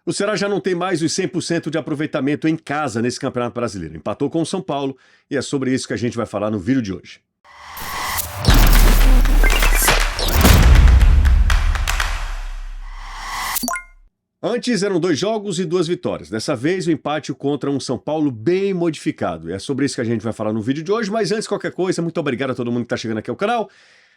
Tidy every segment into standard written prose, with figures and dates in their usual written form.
O Ceará já não tem mais os 100% de aproveitamento em casa nesse Campeonato Brasileiro. Empatou com o São Paulo e é sobre isso que a gente vai falar no vídeo de hoje. Antes eram 2 jogos e 2 vitórias. Dessa vez o empate contra um São Paulo bem modificado. É sobre isso que a gente vai falar no vídeo de hoje, mas antes de qualquer coisa, muito obrigado a todo mundo que está chegando aqui ao canal.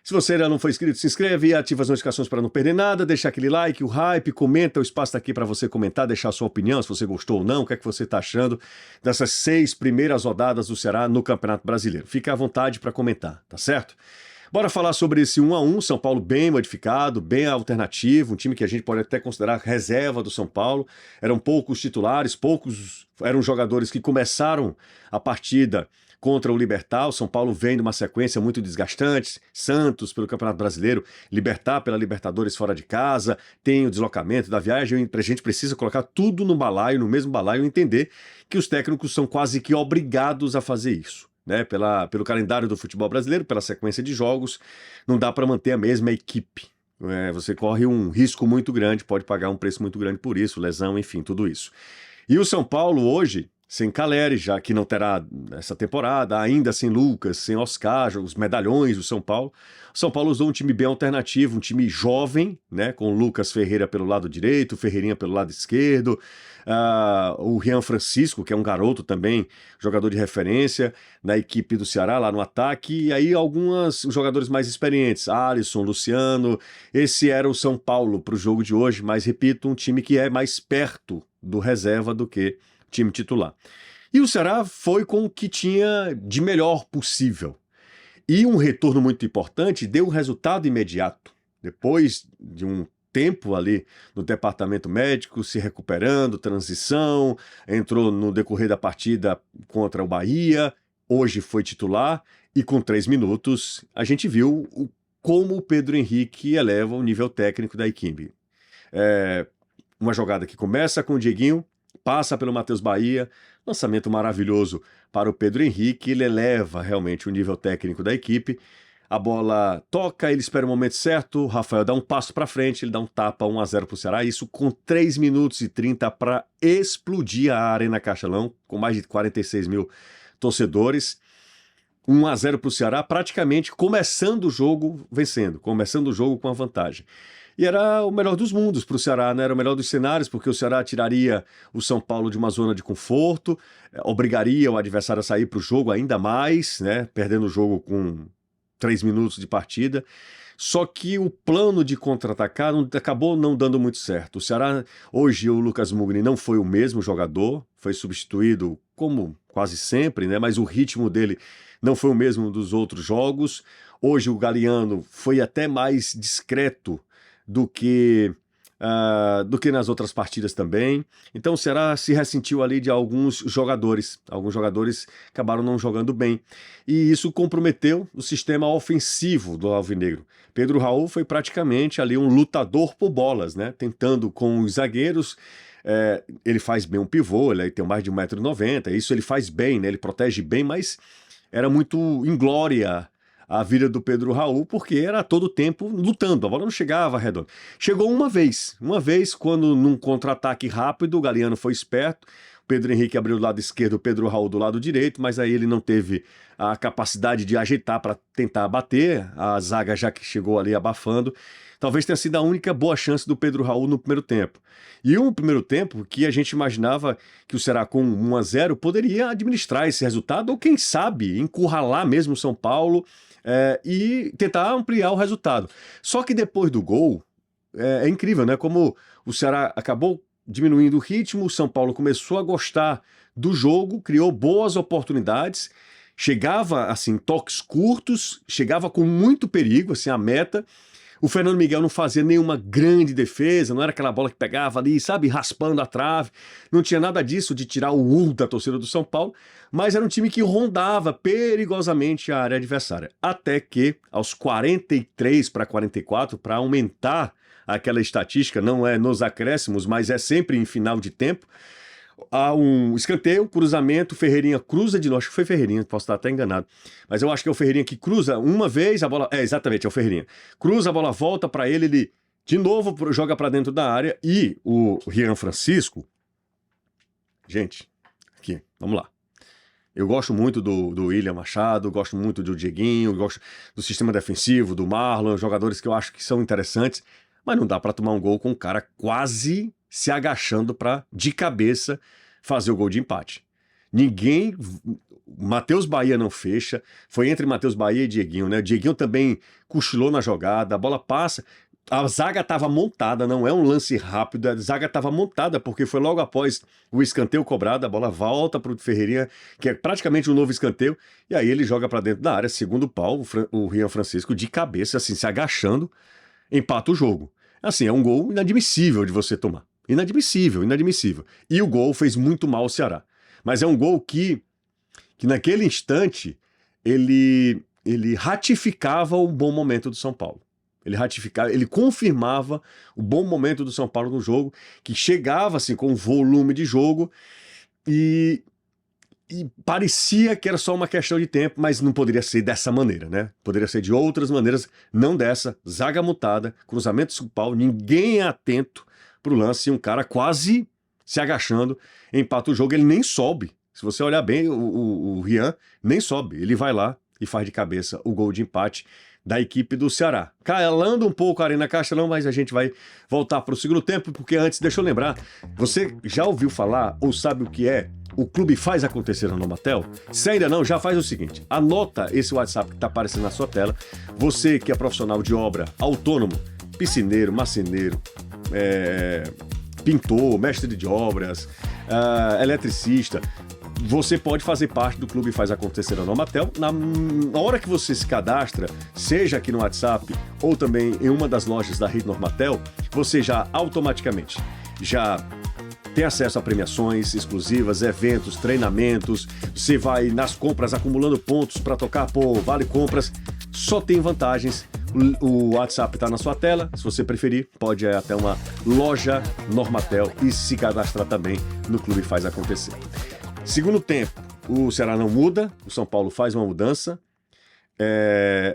Se você ainda não for inscrito, se inscreve e ativa as notificações para não perder nada, deixa aquele like, o hype, comenta, o espaço está aqui para você comentar, deixar a sua opinião, se você gostou ou não, o que é que você está achando dessas 6 primeiras rodadas do Ceará no Campeonato Brasileiro. Fique à vontade para comentar, tá certo? Bora falar sobre esse 1-1, São Paulo bem modificado, bem alternativo, um time que a gente pode até considerar reserva do São Paulo. Eram poucos titulares, poucos eram jogadores que começaram a partida contra o Libertad. O São Paulo vem de uma sequência muito desgastante, Santos pelo Campeonato Brasileiro, Libertad pela Libertadores fora de casa, tem o deslocamento da viagem, a gente precisa colocar tudo no balaio, no mesmo balaio, e entender que os técnicos são quase que obrigados a fazer isso, né? Pelo calendário do futebol brasileiro, pela sequência de jogos, não dá para manter a mesma equipe. Você corre um risco muito grande, pode pagar um preço muito grande por isso, lesão, enfim, tudo isso. E o São Paulo hoje, sem Calleri, já que não terá essa temporada, ainda sem Lucas, sem Oscar, os medalhões do São Paulo. O São Paulo usou um time bem alternativo, um time jovem, né, com o Lucas Ferreira pelo lado direito, o Ferreirinha pelo lado esquerdo, o Rian Francisco, que é um garoto também, jogador de referência na equipe do Ceará, lá no ataque, e aí alguns jogadores mais experientes, Alisson, Luciano. Esse era o São Paulo para o jogo de hoje, mas repito, um time que é mais perto do reserva do que time titular. E o Ceará foi com o que tinha de melhor possível. E um retorno muito importante deu resultado imediato. Depois de um tempo ali no departamento médico, se recuperando, transição, entrou no decorrer da partida contra o Bahia, hoje foi titular, e com 3 minutos a gente viu como o Pedro Henrique eleva o nível técnico da equipe. Uma jogada que começa com o Dieguinho, passa pelo Matheus Bahia, lançamento maravilhoso para o Pedro Henrique, ele eleva realmente o nível técnico da equipe, a bola toca, ele espera o momento certo, o Rafael dá um passo para frente, ele dá um tapa, 1-0 para o Ceará, isso com 3 minutos e 30 para explodir a Arena Castelão, com mais de 46 mil torcedores, 1-0 para o Ceará, praticamente começando o jogo vencendo, começando o jogo com a vantagem. E era o melhor dos mundos para o Ceará, né? Era o melhor dos cenários, porque o Ceará tiraria o São Paulo de uma zona de conforto, obrigaria o adversário a sair para o jogo ainda mais, né? Perdendo o jogo com 3 minutos de partida. Só que o plano de contra-atacar acabou não dando muito certo. O Ceará, hoje o Lucas Mugni não foi o mesmo jogador, foi substituído como quase sempre, né? Mas o ritmo dele não foi o mesmo dos outros jogos. Hoje o Galeano foi até mais discreto do que nas outras partidas também. Então o Ceará se ressentiu ali de alguns jogadores. Alguns jogadores acabaram não jogando bem. E isso comprometeu o sistema ofensivo do Alvinegro. Pedro Raul foi praticamente ali um lutador por bolas, né? Tentando com os zagueiros. Ele faz bem um pivô, ele tem mais de 1,90 m. Isso ele faz bem, né? Ele protege bem, mas era muito inglória a vida do Pedro Raul, porque era todo o tempo lutando, a bola não chegava redonda. Chegou uma vez quando num contra-ataque rápido, o Galeano foi esperto, o Pedro Henrique abriu do lado esquerdo, o Pedro Raul do lado direito, mas aí ele não teve a capacidade de ajeitar para tentar bater, a zaga já que chegou ali abafando. Talvez tenha sido a única boa chance do Pedro Raul no primeiro tempo. E um primeiro tempo que a gente imaginava que o Ceará com 1-0 poderia administrar esse resultado, ou quem sabe encurralar mesmo o São Paulo, e tentar ampliar o resultado. Só que depois do gol, é incrível, né? Como o Ceará acabou diminuindo o ritmo, o São Paulo começou a gostar do jogo, criou boas oportunidades, chegava assim, toques curtos, chegava com muito perigo, assim, a meta. O Fernando Miguel não fazia nenhuma grande defesa, não era aquela bola que pegava ali, sabe, raspando a trave. Não tinha nada disso de tirar o da torcida do São Paulo, mas era um time que rondava perigosamente a área adversária. Até que, aos 43 para 44, para aumentar aquela estatística, não é nos acréscimos, mas é sempre em final de tempo, há um escanteio, cruzamento, Ferreirinha cruza de novo, acho que foi Ferreirinha, posso estar até enganado, mas eu acho que é o Ferreirinha que cruza uma vez, a bola, exatamente, é o Ferreirinha, cruza, a bola volta para ele De novo, joga para dentro da área e o Rian Francisco... Gente, aqui, vamos lá. Eu gosto muito do William Machado, gosto muito do Dieguinho, gosto do sistema defensivo, do Marlon, jogadores que eu acho que são interessantes, mas não dá para tomar um gol com o cara quase se agachando para, de cabeça, fazer o gol de empate. Ninguém... Matheus Bahia não fecha, foi entre Matheus Bahia e Dieguinho, né? O Dieguinho também cochilou na jogada, a bola passa... A zaga estava montada, não é um lance rápido, a zaga estava montada, porque foi logo após o escanteio cobrado, a bola volta para o Ferreirinha, que é praticamente um novo escanteio, e aí ele joga para dentro da área, segundo o pau, o Rian Francisco de cabeça, assim, se agachando, empata o jogo. Assim, é um gol inadmissível de você tomar. Inadmissível, inadmissível. E o gol fez muito mal ao Ceará. Mas é um gol que naquele instante, ele ratificava o bom momento do São Paulo. Ele ratificava, ele confirmava o bom momento do São Paulo no jogo, que chegava assim com um volume de jogo e parecia que era só uma questão de tempo, mas não poderia ser dessa maneira, né? Poderia ser de outras maneiras, não dessa. Zaga mutada, cruzamento de pau, ninguém é atento pro lance e um cara quase se agachando, empata o jogo, ele nem sobe. Se você olhar bem, o Rian nem sobe, ele vai lá e faz de cabeça o gol de empate da equipe do Ceará. Calando um pouco a Arena Castelão, mas a gente vai voltar para o segundo tempo, porque antes, deixa eu lembrar, você já ouviu falar ou sabe o que é o Clube Faz Acontecer na Normatel? Se ainda não, já faz o seguinte, anota esse WhatsApp que está aparecendo na sua tela, você que é profissional de obra, autônomo, piscineiro, marceneiro, pintor, mestre de obras, eletricista, você pode fazer parte do Clube Faz Acontecer na Normatel. Na hora que você se cadastra, seja aqui no WhatsApp ou também em uma das lojas da Rede Normatel, você já automaticamente já tem acesso a premiações exclusivas, eventos, treinamentos, você vai nas compras acumulando pontos para tocar por Vale Compras, só tem vantagens. O WhatsApp está na sua tela, se você preferir, pode ir até uma loja Normatel e se cadastrar também no Clube Faz Acontecer. Segundo tempo, o Ceará não muda, o São Paulo faz uma mudança,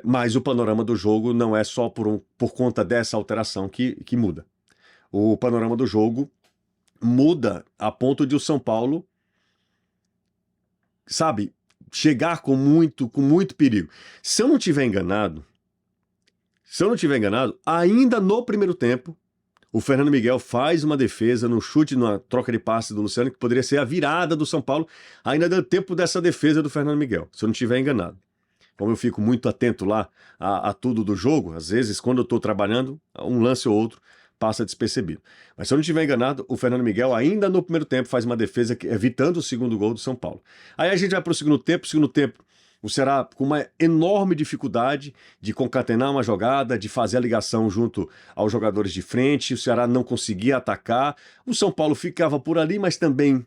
mas o panorama do jogo não é só por conta dessa alteração que muda. O panorama do jogo muda a ponto de o São Paulo, sabe, chegar com muito perigo. Se eu não tiver enganado, ainda no primeiro tempo, o Fernando Miguel faz uma defesa no chute, na troca de passe do Luciano, que poderia ser a virada do São Paulo. Ainda deu tempo dessa defesa do Fernando Miguel, se eu não estiver enganado. Como eu fico muito atento lá a tudo do jogo, às vezes, quando eu estou trabalhando, um lance ou outro passa despercebido. Mas se eu não estiver enganado, o Fernando Miguel, ainda no primeiro tempo, faz uma defesa evitando o segundo gol do São Paulo. Aí a gente vai para o segundo tempo, o Ceará com uma enorme dificuldade de concatenar uma jogada, de fazer a ligação junto aos jogadores de frente, o Ceará não conseguia atacar, o São Paulo ficava por ali, mas também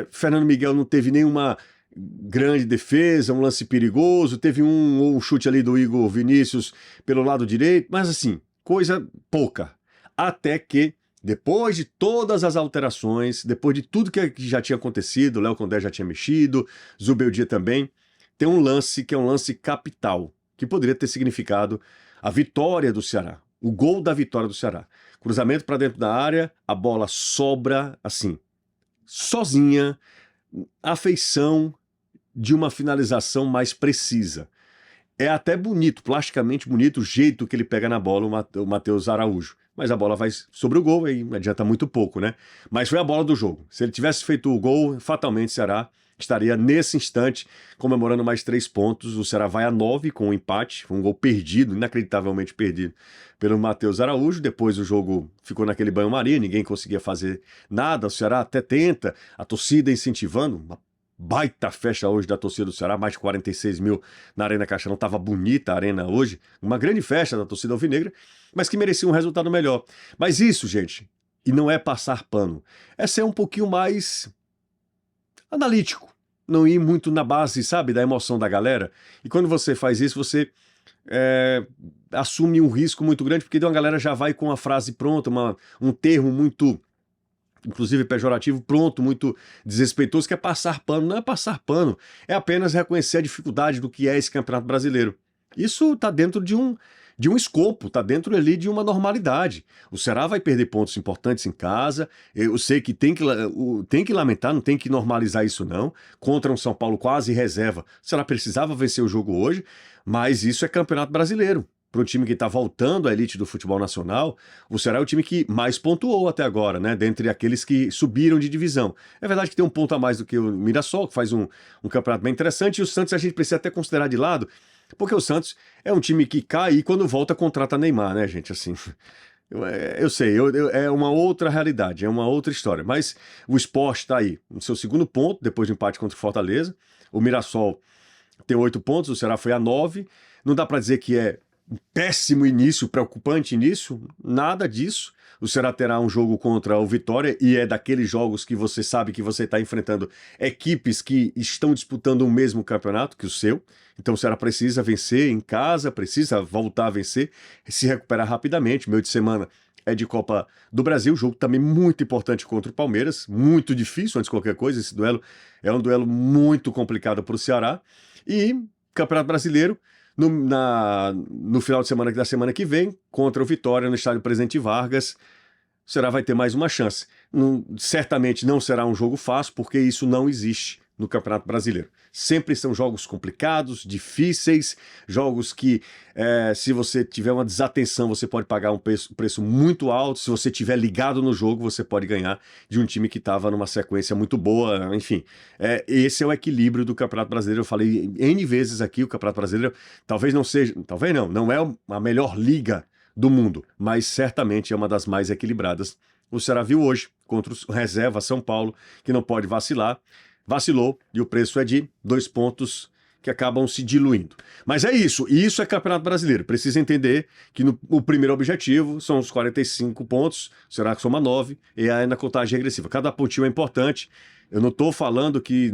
Fernando Miguel não teve nenhuma grande defesa, um lance perigoso, teve um chute ali do Igor Vinícius pelo lado direito, mas assim, coisa pouca. Até que, depois de todas as alterações, depois de tudo que já tinha acontecido, o Léo Condé já tinha mexido, Zubeldia também, tem um lance que é um lance capital, que poderia ter significado a vitória do Ceará, o gol da vitória do Ceará. Cruzamento para dentro da área, a bola sobra assim, sozinha, a feição de uma finalização mais precisa. É até bonito, plasticamente bonito, o jeito que ele pega na bola, o Matheus Araújo. Mas a bola vai sobre o gol, aí adianta muito pouco, né? Mas foi a bola do jogo. Se ele tivesse feito o gol, fatalmente o Ceará estaria nesse instante comemorando mais 3 pontos. O Ceará vai a 9 com o empate, foi um gol perdido, inacreditavelmente perdido pelo Matheus Araújo. Depois o jogo ficou naquele banho-maria, ninguém conseguia fazer nada. O Ceará até tenta, a torcida incentivando, uma baita festa hoje da torcida do Ceará, mais de 46 mil na Arena Castelão, estava bonita a arena hoje, uma grande festa da torcida alvinegra, mas que merecia um resultado melhor. Mas isso, gente, e não é passar pano, é ser um pouquinho mais analítico, não ir muito na base, sabe, da emoção da galera. E quando você faz isso, você assume um risco muito grande, porque uma galera já vai com a frase pronta, um termo muito, inclusive pejorativo, pronto, muito desrespeitoso, que é passar pano. Não é passar pano, é apenas reconhecer a dificuldade do que é esse Campeonato Brasileiro. Isso está dentro de de um escopo, tá dentro ali de uma normalidade. O Ceará vai perder pontos importantes em casa, eu sei que tem que lamentar, não tem que normalizar isso não, contra um São Paulo quase reserva. O Ceará precisava vencer o jogo hoje, mas isso é Campeonato Brasileiro. Para um time que está voltando à elite do futebol nacional, o Ceará é o time que mais pontuou até agora, né? Dentre aqueles que subiram de divisão. É verdade que tem um ponto a mais do que o Mirassol, que faz um campeonato bem interessante, e o Santos a gente precisa até considerar de lado, porque o Santos é um time que cai e quando volta contrata Neymar, né, gente? Assim, eu sei, é uma outra realidade, é uma outra história. Mas o Sport está aí, no seu segundo ponto, depois do empate contra o Fortaleza. O Mirassol tem 8 pontos, o Ceará foi a 9. Não dá para dizer que é um péssimo início, preocupante início, nada disso. O Ceará terá um jogo contra o Vitória e é daqueles jogos que você sabe que você está enfrentando equipes que estão disputando o mesmo campeonato que o seu. Então o Ceará precisa vencer em casa, precisa voltar a vencer, se recuperar rapidamente. Meio de semana é de Copa do Brasil, jogo também muito importante contra o Palmeiras, muito difícil antes de qualquer coisa. Esse duelo é um duelo muito complicado para o Ceará. E Campeonato Brasileiro, no final de semana da semana que vem, contra o Vitória no estádio Presidente Vargas, o Ceará vai ter mais uma chance. Certamente não será um jogo fácil, porque isso não existe no Campeonato Brasileiro. Sempre são jogos complicados, difíceis, jogos que, se você tiver uma desatenção, você pode pagar um preço muito alto. Se você estiver ligado no jogo, você pode ganhar de um time que estava numa sequência muito boa. Enfim, esse é o equilíbrio do Campeonato Brasileiro. Eu falei N vezes aqui, o Campeonato Brasileiro talvez não seja, talvez não é a melhor liga do mundo, mas certamente é uma das mais equilibradas. O Ceará viu hoje contra o reserva São Paulo, que não pode vacilar. Vacilou e o preço é de 2 pontos que acabam se diluindo. Mas é isso, e isso é Campeonato Brasileiro. Precisa entender que o primeiro objetivo são os 45 pontos, será que soma 9, e aí na contagem regressiva. Cada pontinho é importante. Eu não estou falando que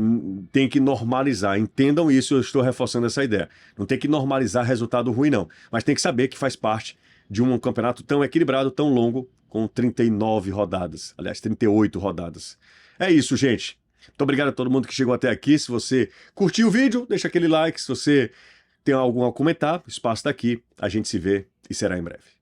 tem que normalizar, entendam isso, eu estou reforçando essa ideia. Não tem que normalizar resultado ruim, não. Mas tem que saber que faz parte de um campeonato tão equilibrado, tão longo, com 39 rodadas. Aliás, 38 rodadas. É isso, gente. Muito obrigado a todo mundo que chegou até aqui. Se você curtiu o vídeo, deixa aquele like. Se você tem algo a comentar, o espaço está aqui. A gente se vê e será em breve.